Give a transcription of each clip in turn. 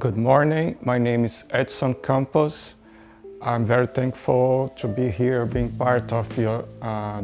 Good morning, my name is Edson Campos. I'm very thankful to be here, being part of your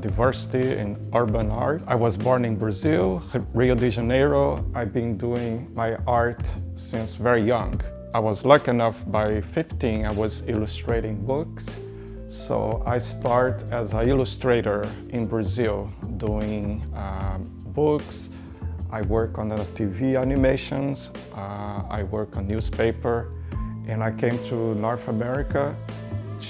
diversity in urban art. I was born in Brazil, Rio de Janeiro. I've been doing my art since very young. I was lucky enough, by 15, I was illustrating books. So I started as an illustrator in Brazil, doing books. I work on the TV animations, I work on newspaper, and I came to North America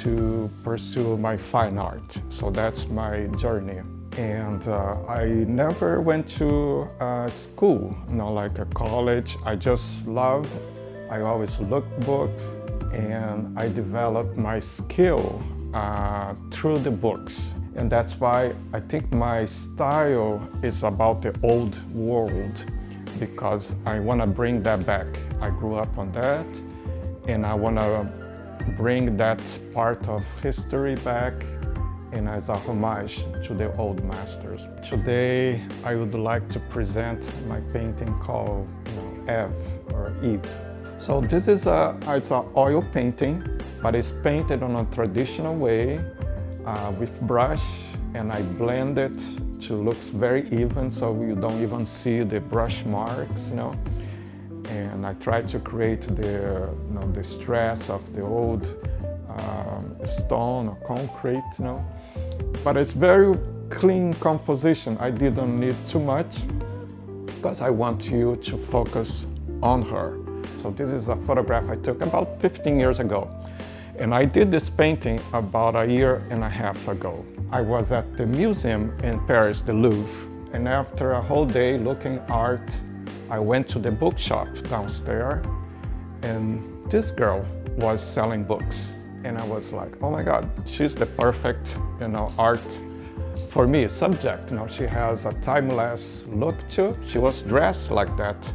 to pursue my fine art. So that's my journey. And I never went to school, like a college. I just love, I always look books, and I developed my skill through the books. And that's why I think my style is about the old world, because I want to bring that back. I grew up on that, and I want to bring that part of history back and as a homage to the old masters. Today, I would like to present my painting called Eve. So this is it's an oil painting, but it's painted on a traditional way with brush, and I blend it to look very even, so you don't even see the brush marks, And I try to create the stress of the old stone or concrete, But it's very clean composition. I didn't need too much because I want you to focus on her. So this is a photograph I took about 15 years ago. And I did this painting about a year and a half ago. I was at the museum in Paris, the Louvre, and after a whole day looking art, I went to the bookshop downstairs, and this girl was selling books. And I was like, oh my God, she's the perfect, art for me, subject. She has a timeless look too. She was dressed like that.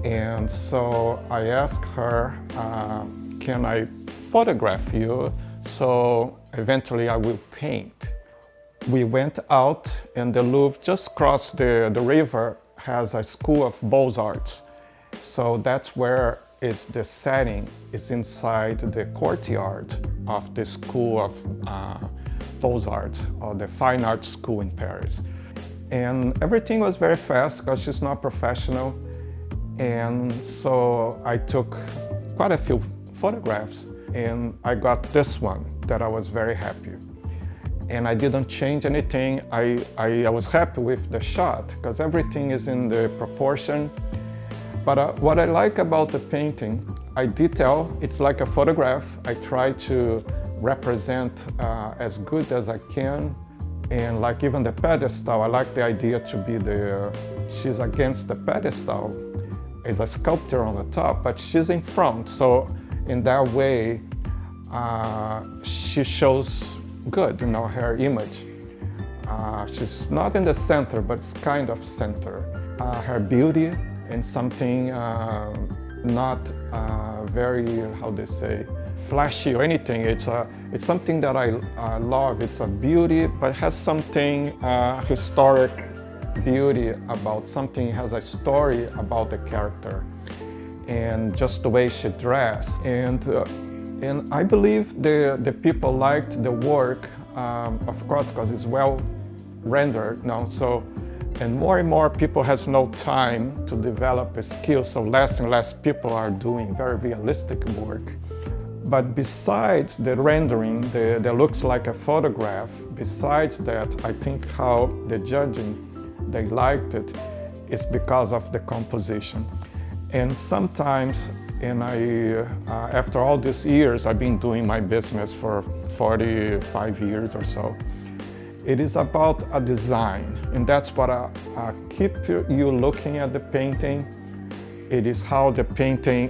And so I asked her, can I photograph you, so eventually I will paint. We went out, and the Louvre, just across the river, has a school of Beaux-Arts. So that's where is the setting, is inside the courtyard of the school of Beaux-Arts, or the fine arts school in Paris. And everything was very fast because she's not professional. And so I took quite a few photographs, and I got this one that I was very happy. And I didn't change anything. I was happy with the shot because everything is in the proportion. But what I like about the painting, I detail, it's like a photograph. I try to represent as good as I can. And like even the pedestal, I like the idea to be she's against the pedestal. It's a sculpture on the top, but she's in front. So in that way, she shows good, her image. She's not in the center, but it's kind of center. Her beauty and something not very, how they say, flashy or anything. It's something that I love. It's a beauty, but has something historic beauty about something, has a story about the character and just the way she dressed. And I believe the people liked the work, of course, because it's well rendered now. So, and more people has no time to develop a skill, so less and less people are doing very realistic work. But besides the rendering, that looks like a photograph, besides that, I think how the judging, they liked it, is because of the composition. And sometimes, after all these years, I've been doing my business for 45 years or so. It is about a design, and that's what I keep you looking at the painting. It is how the painting,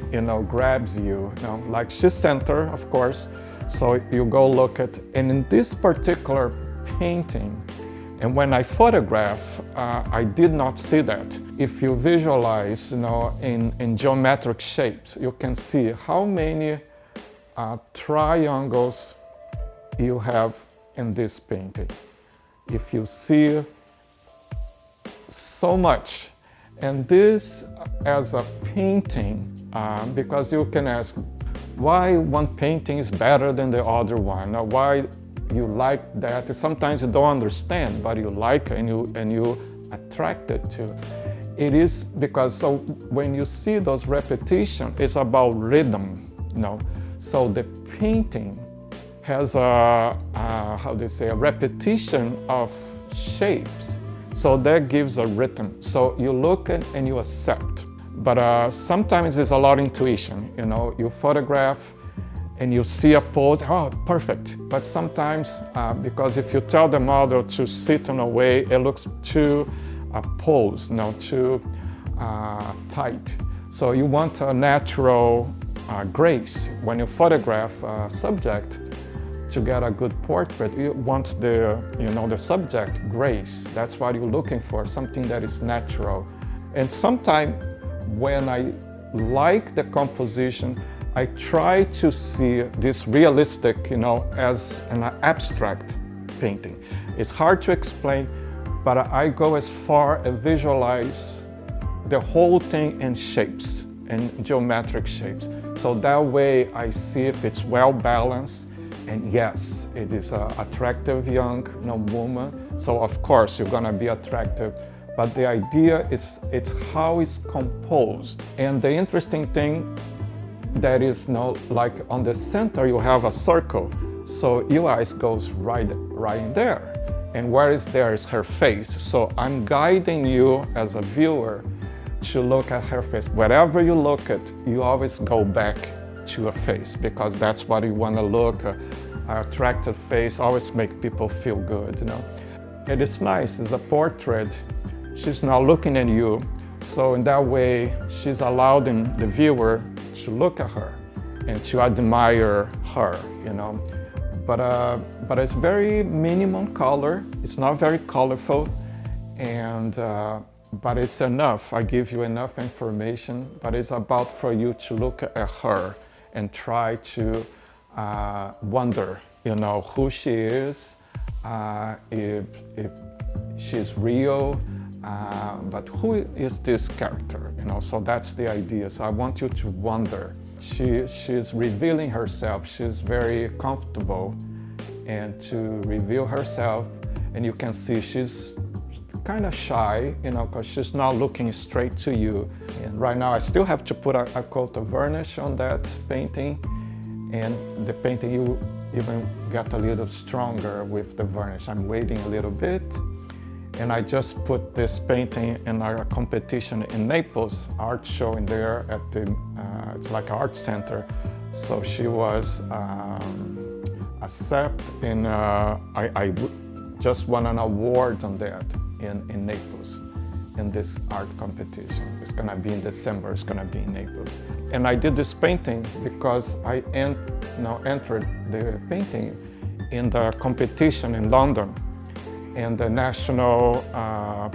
grabs you. Like she's center, of course, so you go look at, and in this particular painting, and when I photograph, I did not see that. If you visualize, in geometric shapes, you can see how many triangles you have in this painting. If you see so much, And this as a painting, because you can ask why one painting is better than the other one, or why you like that. Sometimes you don't understand, but you like it and you attracted to. It is because so when you see those repetitions, it's about rhythm, So the painting has a repetition of shapes. So that gives a rhythm. So you look at and you accept. But sometimes it's a lot of intuition, You photograph and you see a pose, oh, perfect. But sometimes, because if you tell the model to sit in a way, it looks too pose, too tight. So you want a natural grace. When you photograph a subject, to get a good portrait, you want the subject grace. That's what you're looking for, something that is natural. And sometimes when I like the composition, I try to see this realistic, as an abstract painting. It's hard to explain, but I go as far as visualize the whole thing in shapes, in geometric shapes. So that way I see if it's well balanced. And yes, it is an attractive young woman. So of course you're gonna be attractive. But the idea is it's how it's composed. And the interesting thing that is like on the center you have a circle. So your eyes goes right in there. And where is there is her face. So I'm guiding you as a viewer to look at her face. Wherever you look at, you always go back to her face because that's what you want to look. An attractive face always make people feel good, It is nice, it's a portrait. She's now looking at you. So in that way, she's allowing the viewer to look at her and to admire her, But it's very minimum color. It's not very colorful, and but it's enough. I give you enough information, but it's about for you to look at her and try to wonder, who she is, if she's real, but who is this character, So that's the idea. So I want you to wonder. She's revealing herself. She's very comfortable and to reveal herself, and you can see she's kind of shy, because she's not looking straight to you. And right now I still have to put a coat of varnish on that painting, and the painting you even get a little stronger with the varnish. I'm waiting a little bit, and I just put this painting in our competition in Naples, art show in there at the, it's like an art center. So she was accepted, and I just won an award on that in Naples, in this art competition. It's gonna be in December, it's gonna be in Naples. And I did this painting because I entered the painting in the competition in London, in the National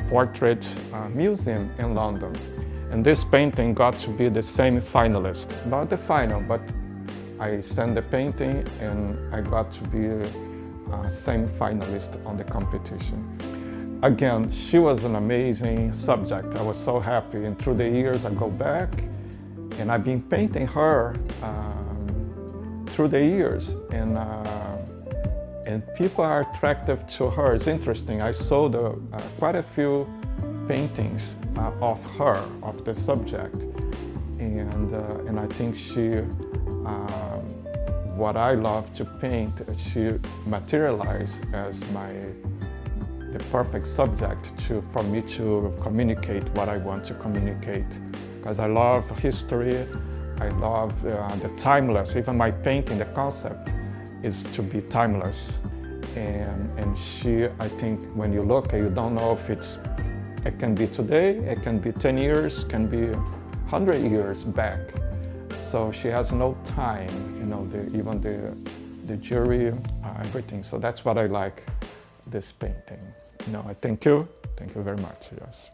Portrait Museum in London. And this painting got to be the semi-finalist, not the final, but I sent the painting and I got to be a semi-finalist on the competition. Again, she was an amazing subject. I was so happy, and through the years I go back and I've been painting her through the years, and people are attracted to her. It's interesting. I saw quite a few paintings of her, of the subject, and I think she, what I love to paint, she materialized as the perfect subject for me to communicate what I want to communicate. Because I love history, I love the timeless. Even my painting, the concept is to be timeless. And she, I think, when you look, you don't know if it can be today, it can be 10 years, can be 100 years back. So she has no time, even the jury, everything. So that's what I like this painting. I thank you very much, yes.